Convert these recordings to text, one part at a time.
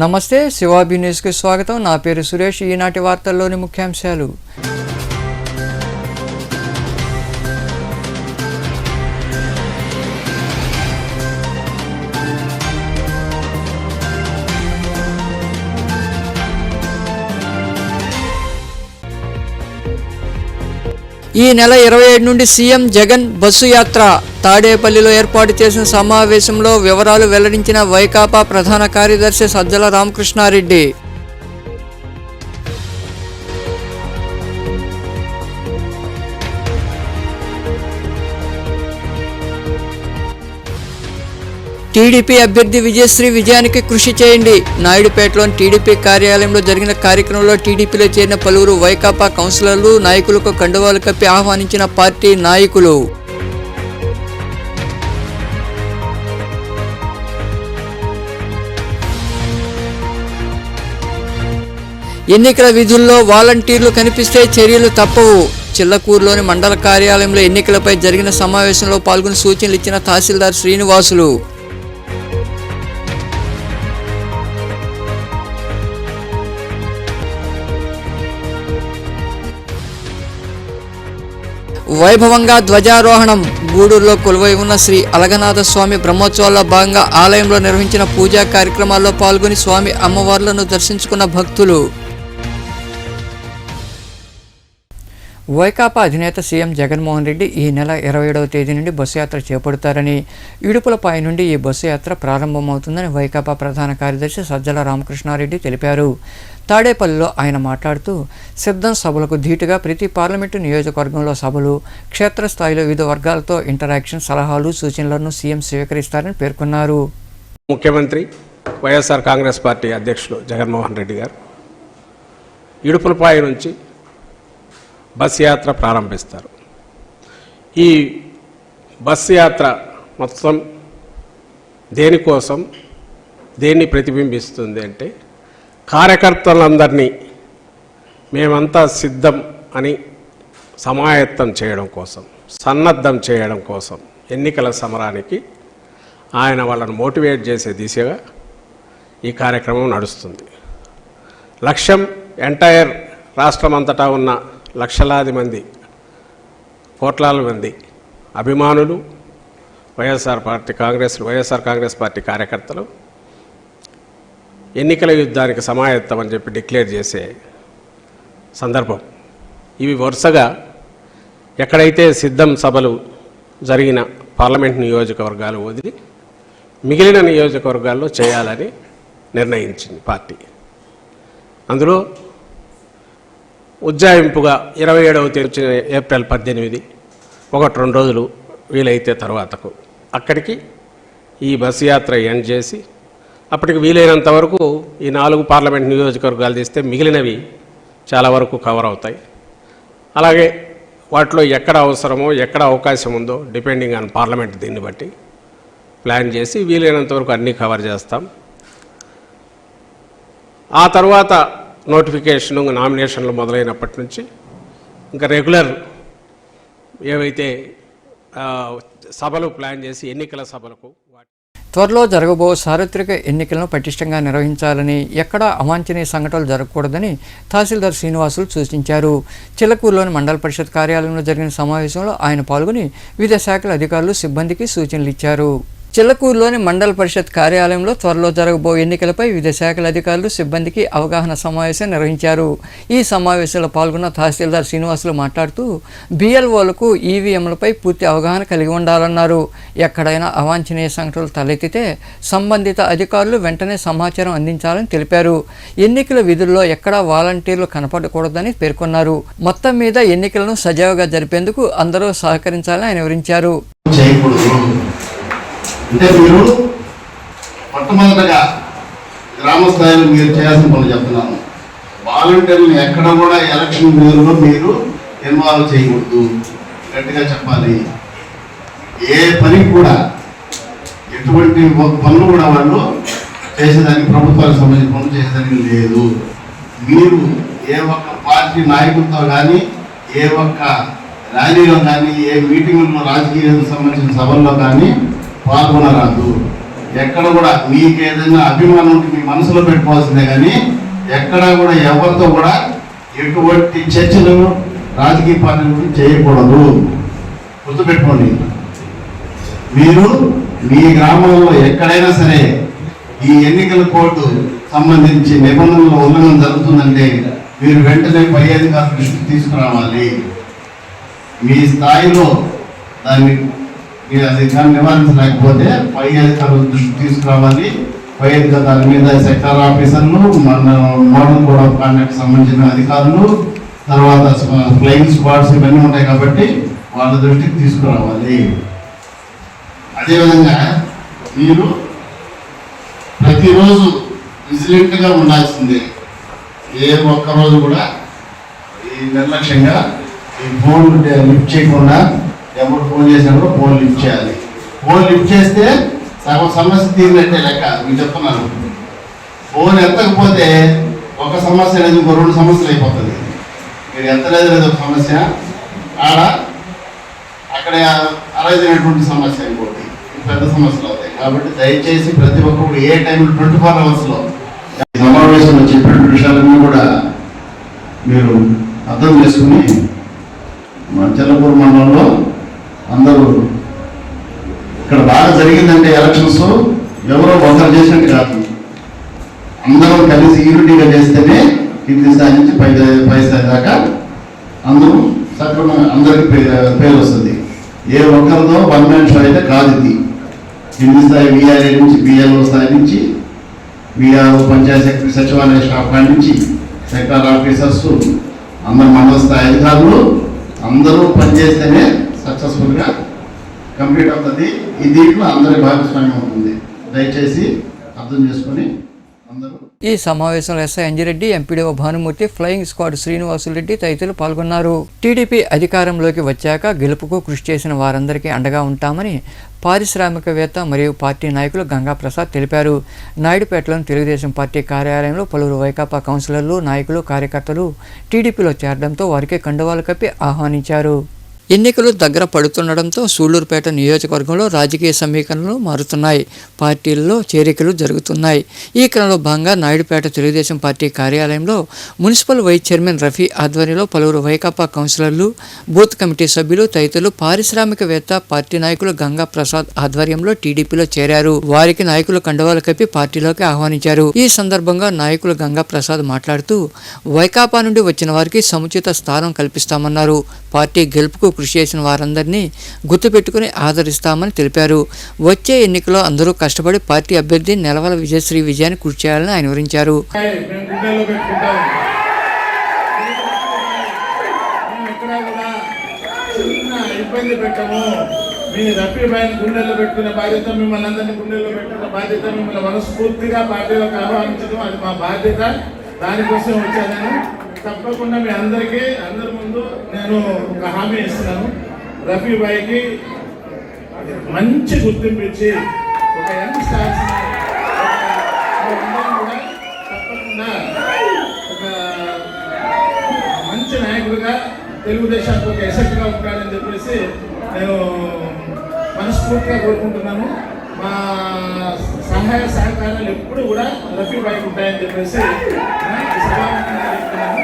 నమస్తే, శివాబి న్యూస్కి స్వాగతం. నా పేరు సురేష్. ఈనాటి వార్తల్లోని ముఖ్యాంశాలు. ఈ నెల 27 నుండి సీఎం జగన్ బస్సు యాత్ర. తాడేపల్లిలో ఏర్పాటు చేసిన సమావేశంలో వివరాలు వెల్లడించిన వైకాపా ప్రధాన కార్యదర్శి సజ్జల రామకృష్ణారెడ్డి. టీడీపీ అభ్యర్థి విజయశ్రీ విజయానికి కృషి చేయండి. నాయుడుపేటలోని టీడీపీ కార్యాలయంలో జరిగిన కార్యక్రమంలో టీడీపీలో చేరిన పలువురు వైకాపా కౌన్సిలర్లు, నాయకులకు కండువాలు కప్పి ఆహ్వానించిన పార్టీ నాయకులు. ఎన్నికల విధుల్లో వాలంటీర్లు కనిపిస్తే చర్యలు తప్పవు. చిల్లకూరులోని మండల కార్యాలయంలో ఎన్నికలపై జరిగిన సమావేశంలో పాల్గొని సూచనలు ఇచ్చిన తహసీల్దార్ శ్రీనివాసులు. వైభవంగా ధ్వజారోహణం. గూడూరులో కొలువై ఉన్న శ్రీ అలగనాథ స్వామి బ్రహ్మోత్సవాల్లో భాగంగా ఆలయంలో నిర్వహించిన పూజా కార్యక్రమాల్లో పాల్గొని స్వామి అమ్మవార్లను దర్శించుకున్న భక్తులు. వైకాపా అధినేత సీఎం జగన్మోహన్ రెడ్డి ఈ నెల 27వ తేదీ నుండి బస్సు యాత్ర చేపడతారని, ఇడుపులపై నుండి ఈ బస్సు యాత్ర ప్రారంభమవుతుందని వైకాపా ప్రధాన కార్యదర్శి సజ్జల రామకృష్ణారెడ్డి తెలిపారు. తాడేపల్లిలో ఆయన మాట్లాడుతూ, సిద్ధం సభలకు ధీటుగా ప్రతి పార్లమెంటు నియోజకవర్గంలో సభలు, క్షేత్రస్థాయిలో వివిధ వర్గాలతో ఇంటరాక్షన్, సలహాలు, సూచనలను సీఎం స్వీకరిస్తారని పేర్కొన్నారు. ముఖ్యమంత్రి వైఎస్ఆర్ కాంగ్రెస్ పార్టీ అధ్యక్షులు జగన్మోహన్ రెడ్డి గారు ఇడుపులపాయ నుంచి బస్ యాత్ర ప్రారంభిస్తారు. ఈ బస్ యాత్ర మొత్తం దేనికోసం, దేన్ని ప్రతిబింబిస్తుంది అంటే, కార్యకర్తలందరినీ మేమంతా సిద్ధం అని సమాయత్తం చేయడం కోసం, సన్నద్ధం చేయడం కోసం ఎన్నికల సమరానికి ఆయన వాళ్ళను మోటివేట్ చేసే దిశగా ఈ కార్యక్రమం నడుస్తుంది. లక్ష్యం ఎంటైర్ రాష్ట్రమంతటా ఉన్న లక్షలాది మంది, కోట్లాది మంది అభిమానులు, వైఎస్ఆర్ కాంగ్రెస్ పార్టీ కార్యకర్తలు ఎన్నికల యుద్ధానికి సమాయత్తం అని చెప్పి డిక్లేర్ చేసే సందర్భం. ఇవి వరుసగా ఎక్కడైతే సిద్ధం సభలు జరిగిన పార్లమెంట్ నియోజకవర్గాలు వదిలి మిగిలిన నియోజకవర్గాల్లో చేయాలని నిర్ణయించింది పార్టీ. అందులో ఉజ్జాయింపుగా 27వ తేదీ ఏప్రిల్ 18, 1-2 రోజులు వీలైతే తర్వాతకు అక్కడికి ఈ బస్సు యాత్ర ఎండ్ చేసి, అప్పటికి వీలైనంత వరకు ఈ 4 పార్లమెంట్ నియోజకవర్గాలు తీస్తే మిగిలినవి చాలా వరకు కవర్ అవుతాయి. అలాగే వాటిలో ఎక్కడ అవసరమో, ఎక్కడ అవకాశం ఉందో డిపెండింగ్ ఆన్ పార్లమెంట్ దీన్ని బట్టి ప్లాన్ చేసి వీలైనంత వరకు అన్నీ కవర్ చేస్తాం. ఆ తర్వాత నోటిఫికేషను, నామినేషన్లు మొదలైనప్పటి నుంచి ఇంకా రెగ్యులర్ ఏవైతే సభలు ప్లాన్ చేసి ఎన్నికల సభలకు త్వరలో జరగబో సార్వత్రిక ఎన్నికలను పటిష్టంగా నిర్వహించాలని, ఎక్కడా అవాంఛనీయ సంఘటనలు జరగకూడదని తహసీల్దార్ శ్రీనివాసులు సూచించారు. చిల్లకూరులోని మండల పరిషత్ కార్యాలయంలో జరిగిన సమావేశంలో ఆయన పాల్గొని వివిధ శాఖల అధికారులు, సిబ్బందికి సూచనలు ఇచ్చారు. చిల్లకూరులోని మండల పరిషత్ కార్యాలయంలో త్వరలో జరగబో ఎన్నికలపై వివిధ శాఖల అధికారులు, సిబ్బందికి అవగాహన సమావేశం నిర్వహించారు. ఈ సమావేశంలో పాల్గొన్న తహసీల్దార్ శ్రీనివాసులు మాట్లాడుతూ, BLOలకు ఈవీఎంలపై పూర్తి అవగాహన కలిగి ఉండాలన్నారు. ఎక్కడైనా అవాంఛనీయ సంఘటనలు తలెత్తితే సంబంధిత అధికారులు వెంటనే సమాచారం అందించాలని తెలిపారు. ఎన్నికల విధుల్లో ఎక్కడా వాలంటీర్లు కనపడకూడదని పేర్కొన్నారు. మొత్తం మీద ఎన్నికలను సజావుగా జరిపేందుకు అందరూ సహకరించాలని ఆయన వివరించారు. అంటే మీరు మొట్టమొదటగా గ్రామ స్థాయిలో మీరు చేయాల్సిన పనులు చెప్తున్నాను. వాలంటీర్లను ఎక్కడ కూడా ఎలక్షన్ విధుల్లో మీరు ఇన్వాల్వ్ చేయకూడదు, గట్టిగా చెప్పాలి. ఏ పని కూడా, ఎటువంటి పనులు కూడా వాళ్ళు చేసేదానికి, ప్రభుత్వానికి సంబంధించిన పనులు చేసేదానికి లేదు. మీరు ఏ ఒక్క పార్టీ నాయకులతో కానీ, ఏ ఒక్క ర్యాలీలో కానీ, ఏ మీటింగుల్లో, రాజకీయాలకు సంబంధించిన సభల్లో కానీ పాల్గొనరాదు. ఎక్కడ కూడా మీకు ఏదైనా అభిమానం ఉంటే మీ మనసులో పెట్టుకోవాల్సిందే, కానీ ఎక్కడా కూడా ఎవరితో కూడా ఎటువంటి చర్చలు రాజకీయ పార్టీల గురించి చేయకూడదు. గుర్తుపెట్టుకోండి. మీరు మీ గ్రామంలో ఎక్కడైనా సరే ఈ ఎన్నికల కోడ్ సంబంధించి నిబంధనల ఉల్లంఘన జరుగుతుందంటే మీరు వెంటనే పై అధికారుల దృష్టికి తీసుకురావాలి. మీ స్థాయిలో దాన్ని నివారించలేకపోతే పై అధికారుల దృష్టికి తీసుకురావాలి. పై అధికారుల దాని మీద సెక్టార్ ఆఫీసర్లు, మన మోడల్ కోడ్ ఆఫ్ కాండక్ట్ సంబంధించిన అధికారులు, తర్వాత ఫ్లయింగ్ స్క్వాడ్స్ ఇవన్నీ ఉంటాయి కాబట్టి వాళ్ళ దృష్టికి తీసుకురావాలి. అదేవిధంగా మీరు ప్రతిరోజు విజిలెంట్గా ఉండాల్సిందే. ఏ ఒక్కరోజు కూడా ఈ నిర్లక్ష్యంగా ఈ ఫోన్ లిఫ్ట్ చేయకుండా, ఎవరు ఫోన్ చేసినప్పుడు ఫోన్ లిఫ్ట్ చేయాలి. ఫోన్ లిఫ్ట్ చేస్తే సగం సమస్య తీరినట్టే లెక్క. మీకు చెప్తున్నాను, ఫోన్ ఎత్తకపోతే ఒక సమస్య అనేది ఇంకో 2 సమస్యలు అయిపోతుంది. మీరు ఎత్తలేదు లేదు ఒక సమస్య, అక్కడ అరైజైనటువంటి సమస్య ఇంకోటి పెద్ద సమస్యలు అవుతాయి. కాబట్టి దయచేసి ప్రతి ఒక్కరు ఏ టైంలో 24 అవర్స్లో సమావేశంలో చెప్పిన విషయాలన్నీ కూడా మీరు అర్థం చేసుకుని చెల్లపూర్ మండలంలో అందరూ ఇక్కడ బాగా జరిగిందంటే ఎలక్షన్స్ ఎవరో ఒకరు చేసినట్టు కాదు, అందరం కలిసి యూనిటీగా చేస్తేనే కింది స్థాయి నుంచి పై స్థాయి దాకా అందరూ సక్రమంగా అందరికి పేరు వస్తుంది. ఏ ఒక్కరితో వన్ మ్యాన్ షో అయితే కాదు. ఇది కింది స్థాయి విఆర్ఏ నుంచి, బిఎల్ఓ స్థాయి నుంచి, విఆర్ఓ పంచాయత్ సెక్రటరీ సచివాలయ స్టాఫ్ కాడి నుంచి సెక్టార్ ఆఫీసర్స్, అందరు మండల స్థాయి అధికారులు అందరూ పనిచేస్తేనే సక్సెస్ఫుల్గా కంప్లీట్ అవుతుంది. ఈ దీంట్లో అందరి భాగస్వామ్యం ఉంటుంది. దయచేసి అర్థం చేసుకొని అందరూ. ఈ సమావేశంలో SI Anji Reddy, MPDO Bhanumurthy, flying squad Srinivasulu Reddy తదితరులు పాల్గొన్నారు. టీడీపీ అధికారంలోకి వచ్చాక గెలుపుకు కృషి చేసిన వారందరికీ అండగా ఉంటామని పారిశ్రామికవేత్త మరియు పార్టీ నాయకులు గంగాప్రసాద్ తెలిపారు. నాయుడుపేటలోని తెలుగుదేశం పార్టీ కార్యాలయంలో పలువురు వైకాపా కౌన్సిలర్లు, నాయకులు, కార్యకర్తలు టీడీపీలో చేరడంతో వారికి కండువాలు కప్పి ఆహ్వానించారు. ఎన్నికలు దగ్గర పడుతుండడంతో సూళ్లూరుపేట నియోజకవర్గంలో రాజకీయ సమీకరణలు మారుతున్నాయి. పార్టీల్లో చేరికలు జరుగుతున్నాయి. ఈ క్రమంలో భాగంగా నాయుడుపేట తెలుగుదేశం పార్టీ కార్యాలయంలో మున్సిపల్ వైస్ చైర్మన్ రఫీ ఆధ్వర్యంలో పలువురు వైకాపా కౌన్సిలర్లు, బూత్ కమిటీ సభ్యులు తదితరులు పారిశ్రామికవేత్త, పార్టీ నాయకులు గంగా ప్రసాద్ ఆధ్వర్యంలో టీడీపీలో చేరారు. వారికి నాయకులు కండువాలు కప్పి పార్టీలోకి ఆహ్వానించారు. ఈ సందర్భంగా నాయకులు గంగా ప్రసాద్ మాట్లాడుతూ వైకాపా నుండి వచ్చిన వారికి సముచిత స్థానం కల్పిస్తామన్నారు. పార్టీ గెలుపుకు కృషి చేసిన వారందరినీ గుర్తుపెట్టుకుని ఆదరిస్తామని తెలిపారు. వచ్చే ఎన్నికల్లో అందరూ కష్టపడి పార్టీ అభ్యర్థి నెలవల విజయశ్రీ విజయాన్ని కృషి చేయాలని ఆయన వివరించారు. మీ రఫీ భాయ్ గుండెల్లో పెట్టుకునే బాధ్యత, మిమ్మల్ని అందరినీ గుండెల్లో పెట్టుకునే బాధ్యత, మిమ్మల్ని మనస్ఫూర్తిగా పార్టీలోకి ఆహ్వానించడం అది మా బాధ్యత. దానికోసం వచ్చాను. తప్పకుండా మీ అందరికీ అందరి ముందు నేను ఒక హామీ ఇస్తున్నాను. రఫీ భాయ్కి మంచి గుర్తింపు ఇచ్చి ఒక యంగ్ స్టార్స్ కూడా తప్పకుండా ఒక మంచి నాయకుడిగా తెలుగుదేశానికి ఒక ఎసెట్గా ఉంటాడని చెప్పేసి నేను మనస్ఫూర్తిగా కోరుకుంటున్నాను. మా సహాయ సహకారాలు ఎప్పుడు కూడా రఫీ భాయ్కి ఉంటాయని చెప్పేసి సభాముఖంగా చెప్తున్నాను.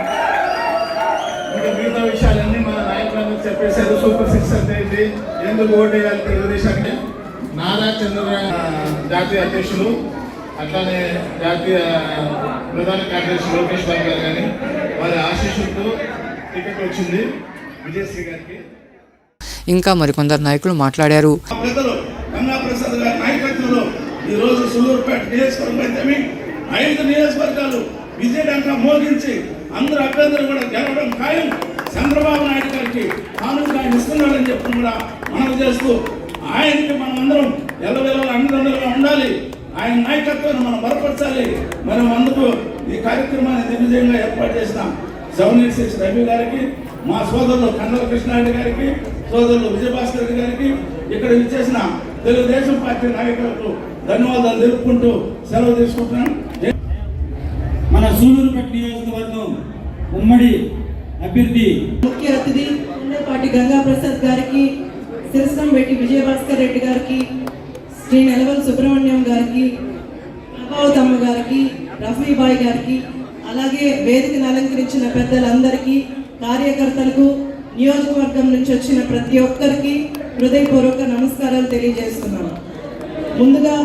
ఇంకా మిగతా విషయాలన్నీ మన నాయకులందరూ చెప్పేశారు. సూపర్ 6 అంటే ఏంటి, ఎందుకు ఓటేయాలి తెలుగుదేశానికి. నారా చంద్రబాబు జాతీయ అధ్యక్షులు, అట్లానే జాతీయ ప్రధాన కార్యదర్శి లోకేష్ బాబు గారు కానీ వారి ఆశీస్సులతో టికెట్ వచ్చింది విజయశ్రీ గారికి. ఇంకా మరికొందరు నాయకులు మాట్లాడారు. గంగాప్రసాద్ గారి నాయకత్వంలో ఈరోజు సూళ్లూరుపేట నియోజకవర్గం అయితే 5 నియోజకవర్గాలు విజయడంగా మోగించి అందరూ అభ్యర్థులు కూడా గెలవడం ఖాయం. చంద్రబాబు నాయుడు గారికి కానుక ఆయన ఇస్తున్నారని చెప్పి కూడా మనం చేస్తూ ఆయనకి మనం అందరం ఎల్లవేళలా అండదండలుగా ఉండాలి. ఆయన నాయకత్వాన్ని మనం బలపరచాలి. మనం అందుకు ఈ కార్యక్రమాన్ని దిగ్విజయంగా ఏర్పాటు చేసినాం. 786 రవి గారికి, మా సోదరులు కందల కృష్ణారెడ్డి గారికి, సోదరులు విజయభాస్కర్ రెడ్డి గారికి, ఇక్కడ విచ్చేసిన తెలుగుదేశం పార్టీ నాయకులకు ధన్యవాదాలు తెలుపుకుంటూ సెలవు తీసుకుంటున్నాం. మన సూళ్లూరుపేట నియోజకవర్గం ఉమ్మడి అభ్యర్థి ముఖ్య అతిథి ఉండేపాటి గంగా ప్రసాద్ గారికి, శిరసం పెట్టి విజయభాస్కర్ రెడ్డి గారికి, శ్రీ నెలవల సుబ్రహ్మణ్యం గారికి, ప్రభావతమ్మ గారికి, రఫీబాయ్ గారికి, అలాగే వేదికను అలంకరించిన పెద్దలందరికీ, కార్యకర్తలకు, నియోజకవర్గం నుంచి వచ్చిన ప్రతి ఒక్కరికి హృదయపూర్వక నమస్కారాలు తెలియజేస్తున్నాను. ముందుగా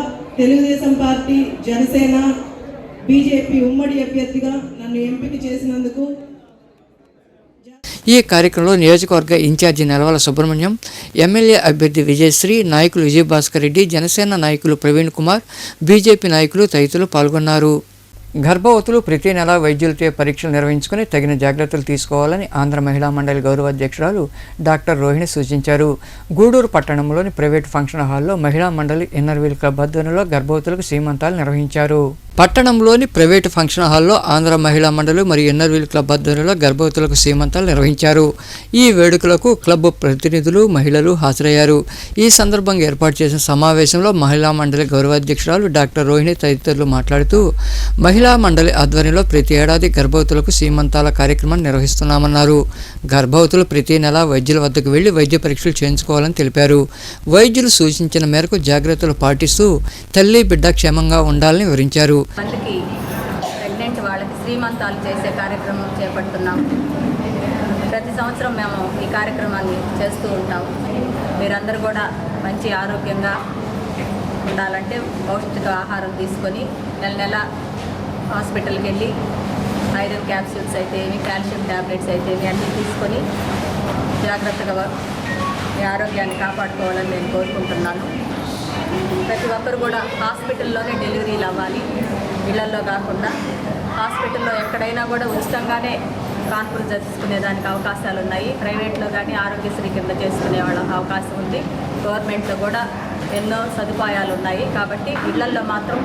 తెలుగుదేశం పార్టీ, జనసేన, బీజేపీ ఉమ్మడి అభ్యర్థిగా నన్ను ఎంపిక చేసినందుకు ఈ కార్యక్రమంలో నియోజకవర్గ ఇన్ఛార్జి నెలవల సుబ్రహ్మణ్యం, ఎమ్మెల్యే అభ్యర్థి విజయశ్రీ, నాయకులు విజయభాస్కర్ రెడ్డి, జనసేన నాయకులు ప్రవీణ్ కుమార్, బీజేపీ నాయకులు తదితరులు పాల్గొన్నారు. గర్భవతులు ప్రతి నెల వైద్యులతో పరీక్షలు నిర్వహించుకుని తగిన జాగ్రత్తలు తీసుకోవాలని ఆంధ్ర మహిళా మండలి గౌరవ అధ్యక్షురాలు డాక్టర్ రోహిణి సూచించారు. గూడూరు పట్టణంలోని ప్రైవేటు ఫంక్షన్ హాల్లో మహిళా మండలి ఇన్నర్వీల్ క్లబ్ ఆధ్వర్యంలో గర్భవతులకు సీమంతాలు నిర్వహించారు. పట్టణంలోని ప్రైవేటు ఫంక్షన్ హాల్లో ఆంధ్ర మహిళా మండలి మరియు ఇన్నర్వీల్ క్లబ్ ఆధ్వర్యంలో గర్భవతులకు సీమంతాలు నిర్వహించారు. ఈ వేడుకలకు క్లబ్ ప్రతినిధులు, మహిళలు హాజరయ్యారు. ఈ సందర్భంగా ఏర్పాటు చేసిన సమావేశంలో మహిళా మండలి గౌరవాధ్యక్షురాలు డాక్టర్ రోహిణి తదితరులు మాట్లాడుతూ మహిళా మండలి ఆధ్వర్యంలో ప్రతి ఏడాది గర్భవతులకు సీమంతాల కార్యక్రమాన్ని నిర్వహిస్తున్నామన్నారు. గర్భవతులు ప్రతి నెల వైద్యుల వద్దకు వెళ్లి వైద్య పరీక్షలు చేయించుకోవాలని తెలిపారు. వైద్యులు సూచించిన మేరకు జాగ్రత్తలు పాటిస్తూ తల్లి బిడ్డ క్షేమంగా ఉండాలని వివరించారు. మందికి ప్రెగ్నెంట్ వాళ్ళకి శ్రీమంతాలు చేసే కార్యక్రమం చేపడుతున్నాం. ప్రతి సంవత్సరం మేము ఈ కార్యక్రమాన్ని చేస్తూ ఉంటాము. మీరందరూ కూడా మంచి ఆరోగ్యంగా ఉండాలంటే పౌష్టిక ఆహారం తీసుకొని నెల నెల హాస్పిటల్కి వెళ్ళి ఐరన్ క్యాప్సూల్స్ అయితే ఏమి, కాల్షియం ట్యాబ్లెట్స్ అయితే ఏమి అన్నీ తీసుకొని జాగ్రత్తగా మీ ఆరోగ్యాన్ని కాపాడుకోవాలని నేను కోరుకుంటున్నాను. ప్రతి ఒక్కరు కూడా హాస్పిటల్లోనే డెలివరీలు అవ్వాలి, ఇళ్లల్లో కాకుండా. హాస్పిటల్లో ఎక్కడైనా కూడా ఉచితంగానే కాన్పులు చేసుకునేదానికి అవకాశాలు ఉన్నాయి. ప్రైవేట్లో కానీ ఆరోగ్యశ్రీ కింద చేసుకునే వాళ్ళ అవకాశం ఉంది. గవర్నమెంట్లో కూడా ఎన్నో సదుపాయాలు ఉన్నాయి. కాబట్టి ఇళ్లల్లో మాత్రం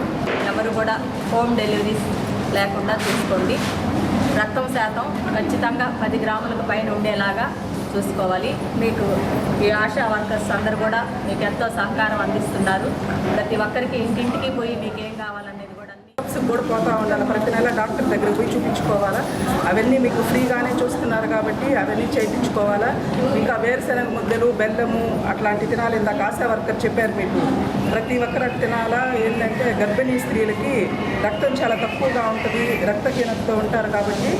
ఎవరు కూడా హోమ్ డెలివరీస్ లేకుండా చూసుకోండి. రక్తం శాతం ఖచ్చితంగా 10 గ్రాములకు పైన ఉండేలాగా చూసుకోవాలి. మీకు ఈ ఆశా వర్కర్స్ అందరూ కూడా మీకు ఎంతో సహకారం అందిస్తున్నారు. ప్రతి ఒక్కరికి ఇంటింటికి పోయి మీకు ఏం కావాలనేది కూడా కూడా పోతూ ఉండాలి. ప్రతి నెల డాక్టర్ దగ్గర పోయి చూపించుకోవాలా. అవన్నీ మీకు ఫ్రీగానే చూస్తున్నారు కాబట్టి అవన్నీ చేయించుకోవాలా. ఇంకా వేరుశెనగ ముద్దలు, బెల్లము అట్లాంటి తినాలి. ఇందాక ఆశా వర్కర్ చెప్పారు మీకు. ప్రతి ఒక్కరు తినాలా. ఏంటంటే గర్భిణీ స్త్రీలకి రక్తం చాలా తక్కువగా ఉంటుంది, రక్తహీనతతో ఉంటారు కాబట్టి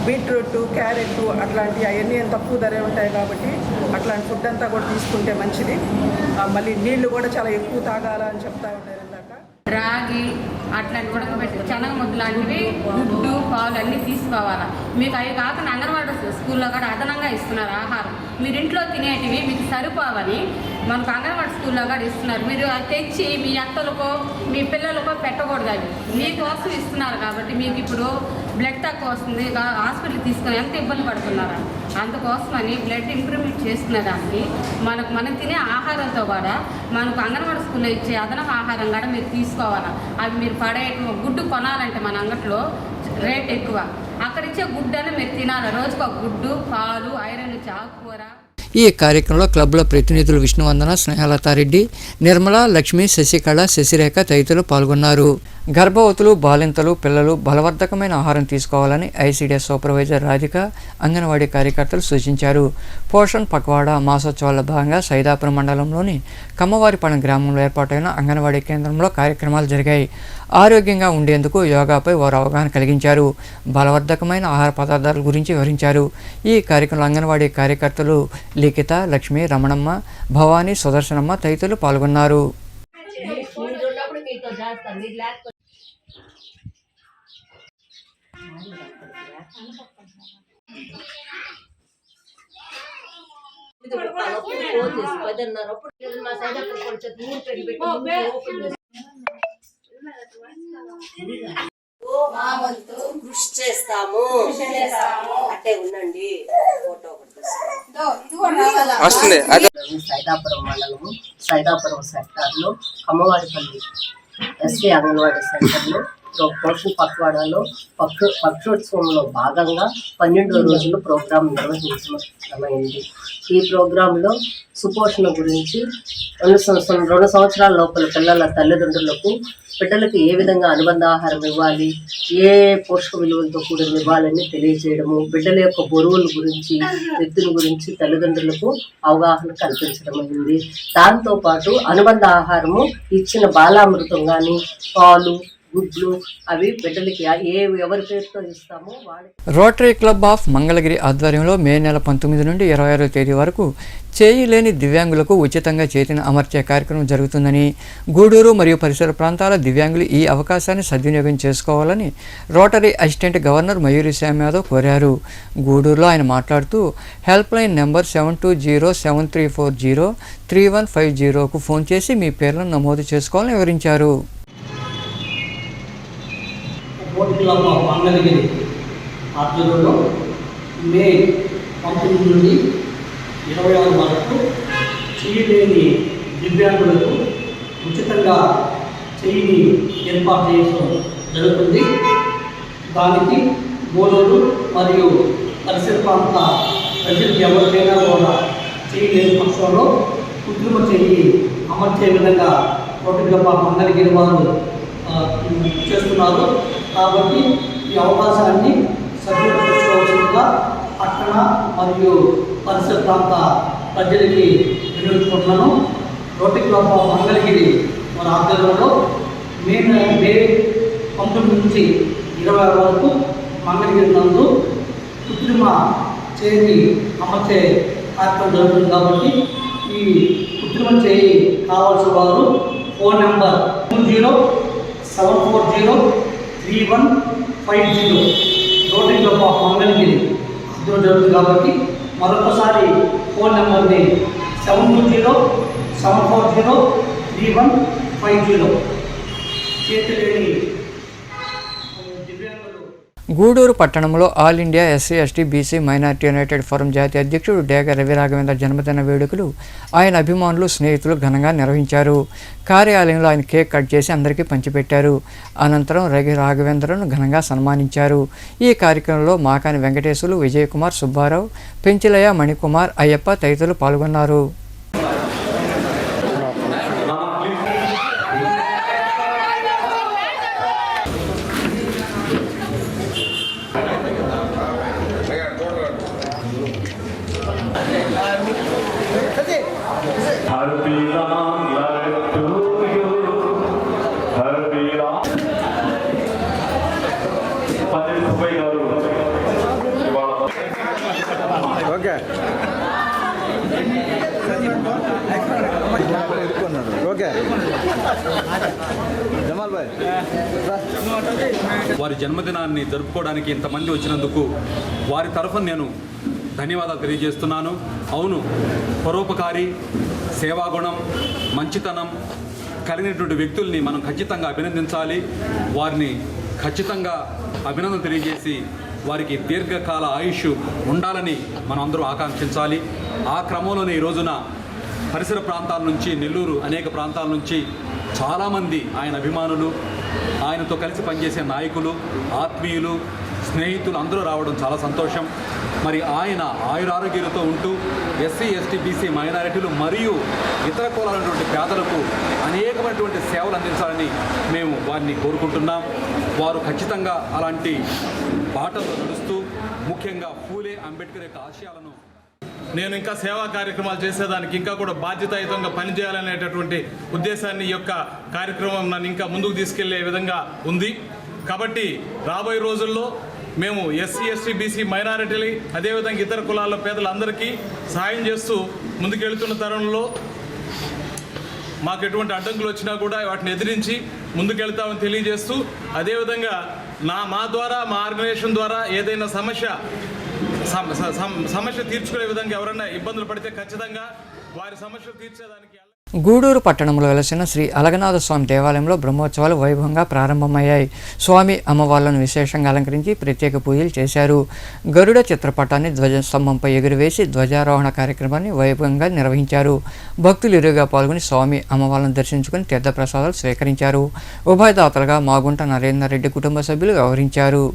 బీట్రూట్, క్యారెట్ అట్లాంటివి అవన్నీ తక్కువ ధరే ఉంటాయి కాబట్టి అట్లాంటి ఫుడ్ అంతా కూడా తీసుకుంటే మంచిది. మళ్ళీ నీళ్లు కూడా చాలా ఎక్కువ తాగాల అని చెప్తా ఉంటారు ఇందాక. రాగి అట్లాంటి ఉడకబెట్టి శనగ ముద్దు లాంటివి, గుడ్డు, పాలు అన్నీ తీసుకోవాలా. మీకు అవి కాకుండా అంగన్వాడీ స్కూల్లో కూడా అదనంగా ఇస్తున్నారు ఆహారం. మీరు ఇంట్లో తినేటివి మీకు సరిపోవని మనకు అంగన్వాడీ స్కూల్లో కూడా ఇస్తున్నారు. మీరు అది తెచ్చి మీ అత్తలకో మీ పిల్లలకో పెట్టకూడదు. అవి మీకోసం ఇస్తున్నారు కాబట్టి మీకు ఇప్పుడు బ్లడ్ తక్కువ వస్తుంది, హాస్పిటల్కి తీసుకొని ఎంత ఇబ్బంది పడుతున్నారు. అందుకోసమని బ్లడ్ ఇంప్రూవ్మెంట్ చేసుకునే దానికి మనం తినే ఆహారంతో కూడా మనకు అంగన్వాడీ స్కూల్లో ఇచ్చే అదనపు ఆహారం కూడా మీరు తీసుకోవాలి. అవి మీరు గుడ్డు కొనాలంటే మన అంగట్లో రేట్ ఎక్కువ. అక్కడ ఇచ్చే గుడ్డు అని మీరు తినాలి. రోజుకు ఒక గుడ్డు, పాలు, ఐరన్, ఆకుకూర. ఈ కార్యక్రమంలో క్లబ్ల ప్రతినిధులు విష్ణువందన, స్నేహలతారెడ్డి, నిర్మల, లక్ష్మి, శశికళ, శశిరేఖ తదితరులు పాల్గొన్నారు. గర్భవతులు, బాలింతలు, పిల్లలు బలవర్ధకమైన ఆహారం తీసుకోవాలని ఐసీడీఎస్ సూపర్వైజర్ రాధిక, అంగన్వాడీ కార్యకర్తలు సూచించారు. పోషణ్ పక్వాడా మాసోత్సవాల భాగంగా సైదాపురం మండలంలోని కమ్మవారిపాలెం గ్రామంలో ఏర్పాటైన అంగన్వాడీ కేంద్రంలో కార్యక్రమాలు జరిగాయి. ఆరోగ్యంగా ఉండేందుకు యోగాపై వారు అవగాహన కలిగించారు. బలవర్ధకమైన ఆహార పదార్థాల గురించి వివరించారు. ఈ కార్యక్రమంలో అంగన్వాడీ కార్యకర్తలు లిఖిత, లక్ష్మి, రమణమ్మ, భవానీ, సుదర్శనమ్మ తదితరులు పాల్గొన్నారు. కృషి చేస్తాము అంటే ఉండండి. ఫోటో సైదాపురం మండలము, సైదాపురం సెక్టార్లో కమ్మవారిపల్లి ఎస్సీ అంగన్వాడీ సెంటర్లో పోషణ్ పక్వాడాలో పక్షోత్సవంలో భాగంగా 12వ రోజులు ప్రోగ్రాం నిర్వహించడమైంది. ఈ ప్రోగ్రాంలో సుపోషణ గురించి 2 సంవత్సరాల లోపల పిల్లల తల్లిదండ్రులకు బిడ్డలకు ఏ విధంగా అనుబంధ ఆహారం ఇవ్వాలి, ఏ పోషక విలువలతో కూడిన ఇవ్వాలని తెలియజేయడము, బిడ్డల యొక్క బరువుల గురించి, వ్యక్తుల గురించి తల్లిదండ్రులకు అవగాహన కల్పించడం అయింది. దాంతోపాటు అనుబంధ ఆహారము ఇచ్చిన బాలామృతం కానీ, పాలు, గుడ్లు అవి బిడ్డలకి ఎవరి పేరుతో ఇస్తామో వాళ్ళకి. రోటరీ క్లబ్ ఆఫ్ మంగళగిరి ఆధ్వర్యంలో మే నెల 19 నుండి 26వ తేదీ వరకు చేయి లేని దివ్యాంగులకు ఉచితంగా చేతిని అమర్చే కార్యక్రమం జరుగుతుందని, గూడూరు మరియు పరిసర ప్రాంతాల దివ్యాంగులు ఈ అవకాశాన్ని సద్వినియోగం చేసుకోవాలని rotary assistant governor Mayuri Shyam Yadav కోరారు. గూడూరులో ఆయన మాట్లాడుతూ హెల్ప్ లైన్ నెంబర్ 720734035150కు ఫోన్ చేసి మీ పేర్లను నమోదు చేసుకోవాలని వివరించారు. రోటరీ క్లబ్ ఆఫ్ మంగళగిరి ఆధ్వర్యంలో మే 19 నుండి 26 వరకు చేయలేని దివ్యాంగులకు ఉచితంగా చేయిని ఏర్పాటు చేయడం జరుగుతుంది. దానికి గోడూరు మరియు పరిసర ప్రాంత ప్రజలకు ఎవరికైనా కూడా చేయి లేని పక్షంలో కృత్రిమ చేయి అమర్చే విధంగా రోటరీ క్లబ్ ఆఫ్ మంగళగిరి వారు చేస్తున్నారు. కాబట్టి ఈ అవకాశాన్ని సద్వినియోగించుకోవాల్సిందిగా పట్టణ మరియు పరిసర ప్రాంత ప్రజలకి వినియోగించుకుంటున్నాను. రోటరీ క్లబ్ ఆఫ్ మంగళగిరి వారి ఆధ్వర్యంలో మే 19 నుంచి 26 వరకు మంగళగిరి నందు కృత్రిమ చేయి అమర్చే కార్యక్రమం జరుగుతుంది. కాబట్టి ఈ కృత్రిమ చేయి కావాల్సిన వారు phone number 2074031550 rotary club of Mangalagiri అర్థం జరుగుతుంది. కాబట్టి మరొకసారి ఫోన్ నెంబర్ని 7207403150 చేతులేని దివ్యాంగులు. గూడూరు పట్టణంలో all India SC ST BC minority United forum జాతీయ అధ్యక్షుడు డేగ రవి రాఘవేంద్ర జన్మదిన వేడుకలు ఆయన అభిమానులు, స్నేహితులు ఘనంగా నిర్వహించారు. కార్యాలయంలో ఆయన కేక్ కట్ చేసి అందరికీ పంచిపెట్టారు. అనంతరం రవి రాఘవేంద్రను ఘనంగా సన్మానించారు. ఈ కార్యక్రమంలో మాకాని వెంకటేశ్వరులు, విజయకుమార్, సుబ్బారావు, పెంచిలయ్య, మణికుమార్, అయ్యప్ప తదితరులు పాల్గొన్నారు. వారి జన్మదినాన్ని జరుపుకోవడానికి ఇంతమంది వచ్చినందుకు వారి తరఫున నేను ధన్యవాదాలు తెలియజేస్తున్నాను. అవును, పరోపకారి, సేవాగుణం, మంచితనం కలిగినటువంటి వ్యక్తుల్ని మనం ఖచ్చితంగా అభినందించాలి. వారిని ఖచ్చితంగా అభినందన తెలియజేసి వారికి దీర్ఘకాల ఆయుష్ ఉండాలని మనం అందరూ ఆకాంక్షించాలి. ఆ క్రమంలోనే ఈ రోజున పరిసర ప్రాంతాల నుంచి, నెల్లూరు అనేక ప్రాంతాల నుంచి చాలామంది ఆయన అభిమానులు, ఆయనతో కలిసి పనిచేసే నాయకులు, ఆత్మీయులు, స్నేహితులు అందరూ రావడం చాలా సంతోషం. మరి ఆయన ఆయురారోగ్యాలతో ఉంటూ ఎస్సీ ఎస్టీ బీసీ మైనారిటీలు మరియు ఇతర కులాలైనటువంటి పేదలకు అనేకమైనటువంటి సేవలు అందించాలని మేము వారిని కోరుకుంటున్నాం. వారు ఖచ్చితంగా అలాంటి బాటలో నడుస్తూ ముఖ్యంగా ఫూలే అంబేద్కర్ యొక్క ఆశయాలను నేను ఇంకా సేవా కార్యక్రమాలు చేసేదానికి ఇంకా కూడా బాధ్యతాయుతంగా పనిచేయాలనేటటువంటి ఉద్దేశాన్ని ఈ యొక్క కార్యక్రమం నన్ను ఇంకా ముందుకు తీసుకెళ్లే విధంగా ఉంది. కాబట్టి రాబోయే రోజుల్లో మేము ఎస్సీ ఎస్టీ బీసీ మైనారిటీలు అదేవిధంగా ఇతర కులాల పేదలందరికీ సహాయం చేస్తూ ముందుకెళ్తున్న తరుణంలో మాకు ఎటువంటి అడ్డంకులు వచ్చినా కూడా వాటిని ఎదిరించి ముందుకెళ్తామని తెలియజేస్తూ, అదేవిధంగా మా ద్వారా, మా ఆర్గనైజేషన్ ద్వారా ఏదైనా సమస్య తీర్చుకునే విధంగా ఎవరైనా ఇబ్బందులు పడితే ఖచ్చితంగా వారి సమస్యలు తీర్చేదానికి గూడూరు పట్టణంలో వెలసిన శ్రీ అలగనాథ స్వామి దేవాలయంలో బ్రహ్మోత్సవాలు వైభవంగా ప్రారంభమయ్యాయి. స్వామి అమ్మవార్లను విశేషంగా అలంకరించి ప్రత్యేక పూజలు చేశారు. గరుడ చిత్రపటాన్ని ధ్వజస్తంభంపై ఎగురవేసి ధ్వజారోహణ కార్యక్రమాన్ని వైభవంగా నిర్వహించారు. భక్తులు ఇరుగా పాల్గొని స్వామి అమ్మవార్లను దర్శించుకుని తీర్థప్రసాదాలు స్వీకరించారు. ఉభయదాతలుగా మాగుంట నరేందర్ రెడ్డి కుటుంబ సభ్యులు వ్యవహరించారు.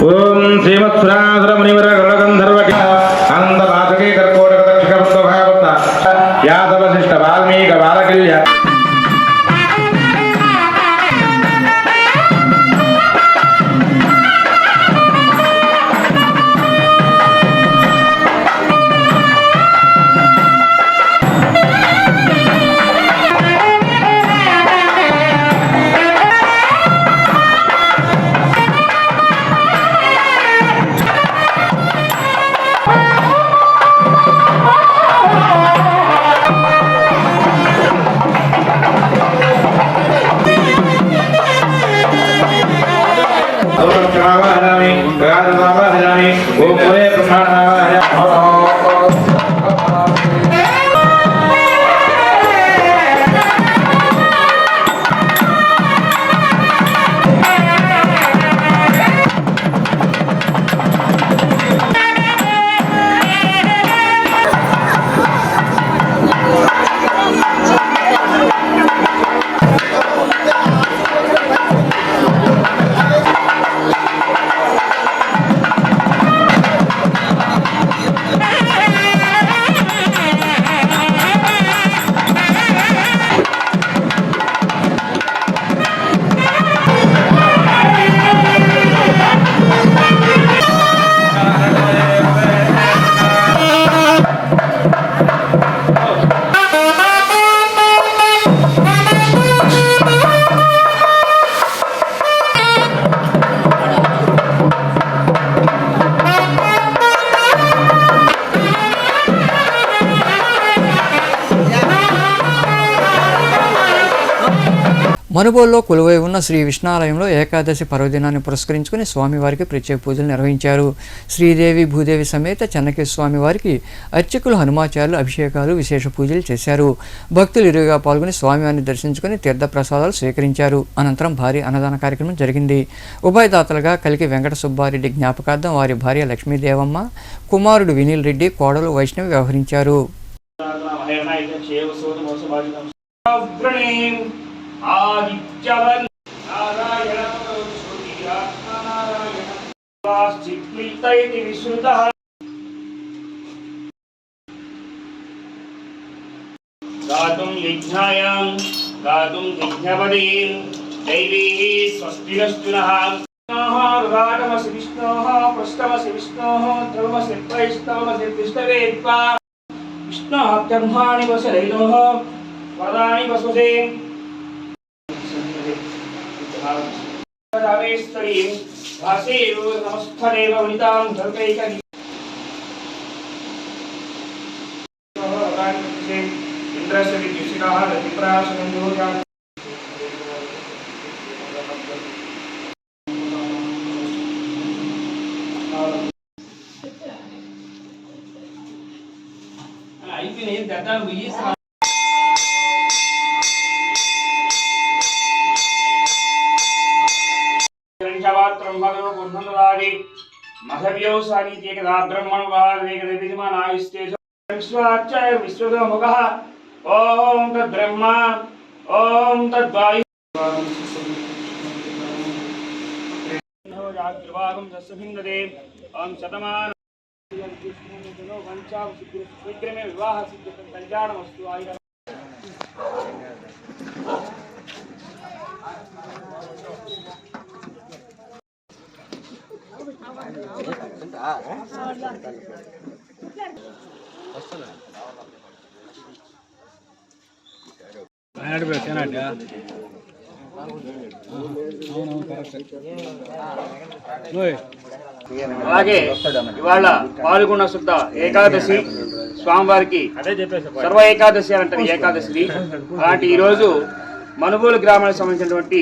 ఓం శ్రీమత్సురాసుర మునివర గరుడగంధర్వ ఆనందవాసకే కర్కోటక దక్షిణ భాగవత యాదవ శిష్ట వాల్మీక బాలకిల్య మనుబోల్లో కొలువై ఉన్న శ్రీ విష్ణాలయంలో ఏకాదశి పర్వదినాన్ని పురస్కరించుకుని స్వామివారికి ప్రత్యేక పూజలు నిర్వహించారు. శ్రీదేవి భూదేవి సమేత చెన్నకేశ్వర స్వామివారికి అర్చకులు హనుమాచార్యులు అభిషేకాలు విశేష పూజలు చేశారు. భక్తులు ఇరుగా పాల్గొని స్వామివారిని దర్శించుకుని తీర్థప్రసాదాలు స్వీకరించారు. అనంతరం భారీ అన్నదాన కార్యక్రమం జరిగింది. ఉభయదాతలుగా కలికి వెంకట సుబ్బారెడ్డి జ్ఞాపకార్థం వారి భార్య లక్ష్మీదేవమ్మ, కుమారుడు వినీల్ రెడ్డి, కోడలు వైష్ణవి వ్యవహరించారు. ఆదిత్యవన్ నారాయణ విశ్రుతః గాతుం యజ్ఞాయాం గాతుం యజ్ఞపదీం దైవీః స్వస్తిరస్తునః రుగాటమసి విష్ణోః పృష్టమసి విష్ణోః ధ్రువమసి వైష్ణవమసి విష్ణవే త్వా విష్ణోః బ్రహ్మాణి వసరైనోః వదాని వసుదే రామేశ్వరీం వాసేయో నమస్తదేవ వనితాం ధర్మైకని ఇంద్రశ్రీ దిశికాః రతిప్రాసనందోజా అయిపోయిన దత్తాను పోయి ఓం తద్బ్రహ్మ ఓం తద్వాయు ఓం శతమాన శీఘ్రమే వివాహ సిద్ధి కళ్యాణమస్తు ఆయుర అవునవును కరెక్ట్ అలాగే ఇవాళ పాల్గొన్న శుద్ధ ఏకాదశి స్వామివారికి సర్వ ఏకాదశి అంటారు ఏకాదశిని. అలాంటి ఈరోజు మనుగోలు గ్రామానికి సంబంధించినటువంటి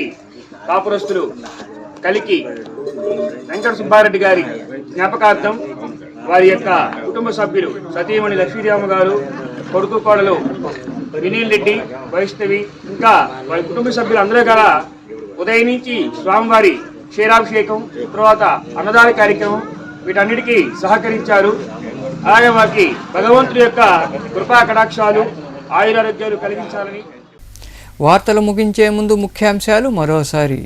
కాపురస్తులు కలికి వెంకట సుబ్బారెడ్డి గారి జ్ఞాపకార్థం వారి యొక్క కుటుంబ సభ్యులు సతీమణి లక్ష్మీరామ గారు, కొడుకు కోడలు వినీల్ రెడ్డి, వైష్ణవి, ఇంకా వారి కుటుంబ సభ్యులు అందరూ కూడా ఉదయం నుంచి స్వామివారి క్షీరాభిషేకం, తర్వాత అన్నదాన కార్యక్రమం వీటన్నిటికీ సహకరించారు. అలాగే వారికి భగవంతుడి యొక్క కృపా కటాక్షాలు, ఆయురారోగ్యాలు కలిగించాలని. వార్తలు ముగించే ముందు ముఖ్యాంశాలు మరోసారి.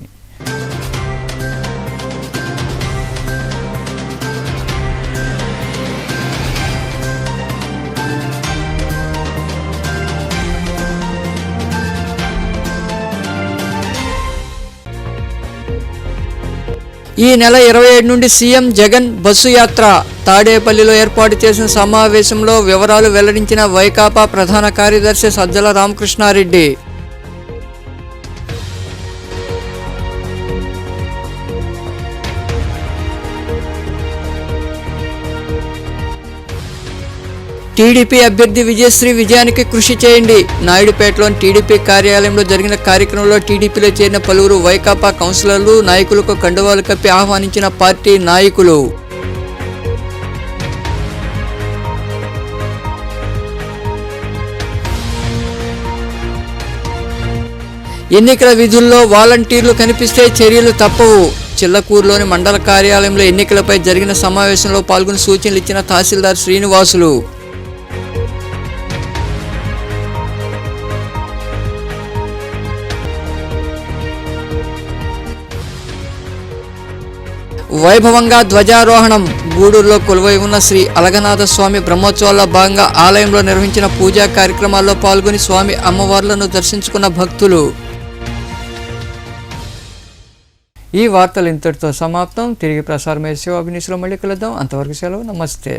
ఈ నెల 27 నుండి సీఎం జగన్ బస్సు యాత్ర. తాడేపల్లిలో ఏర్పాటు చేసిన సమావేశంలో వివరాలు వెల్లడించిన వైకాపా ప్రధాన కార్యదర్శి సజ్జల రామకృష్ణారెడ్డి. టీడీపీ అభ్యర్థి విజయశ్రీ విజయానికి కృషి చేయండి. నాయుడుపేటలోని టీడీపీ కార్యాలయంలో జరిగిన కార్యక్రమంలో టీడీపీలో చేరిన పలువురు వైకాపా కౌన్సిలర్లు, నాయకులకు కండువాలు కప్పి ఆహ్వానించిన పార్టీ నాయకులు. ఎన్నికల విధుల్లో వాలంటీర్లు కనిపిస్తే చర్యలు తప్పవు. చిల్లకూరులోని మండల కార్యాలయంలో ఎన్నికలపై జరిగిన సమావేశంలో పాల్గొని సూచనలు ఇచ్చిన తహసీల్దార్ శ్రీనివాసులు. వైభవంగా ధ్వజారోహణం. గూడూరులో కొలువై ఉన్న శ్రీ అలగనాథ స్వామి బ్రహ్మోత్సవాల్లో భాగంగా ఆలయంలో నిర్వహించిన పూజా కార్యక్రమాల్లో పాల్గొని స్వామి అమ్మవార్లను దర్శించుకున్న భక్తులు. ఈ వార్తలు ఇంతటితో సమాప్తం. తిరిగి ప్రసారమయ్యే శివాభినిశలో మళ్ళీ కలుద్దాం. అంతవరకు సెలవు. నమస్తే.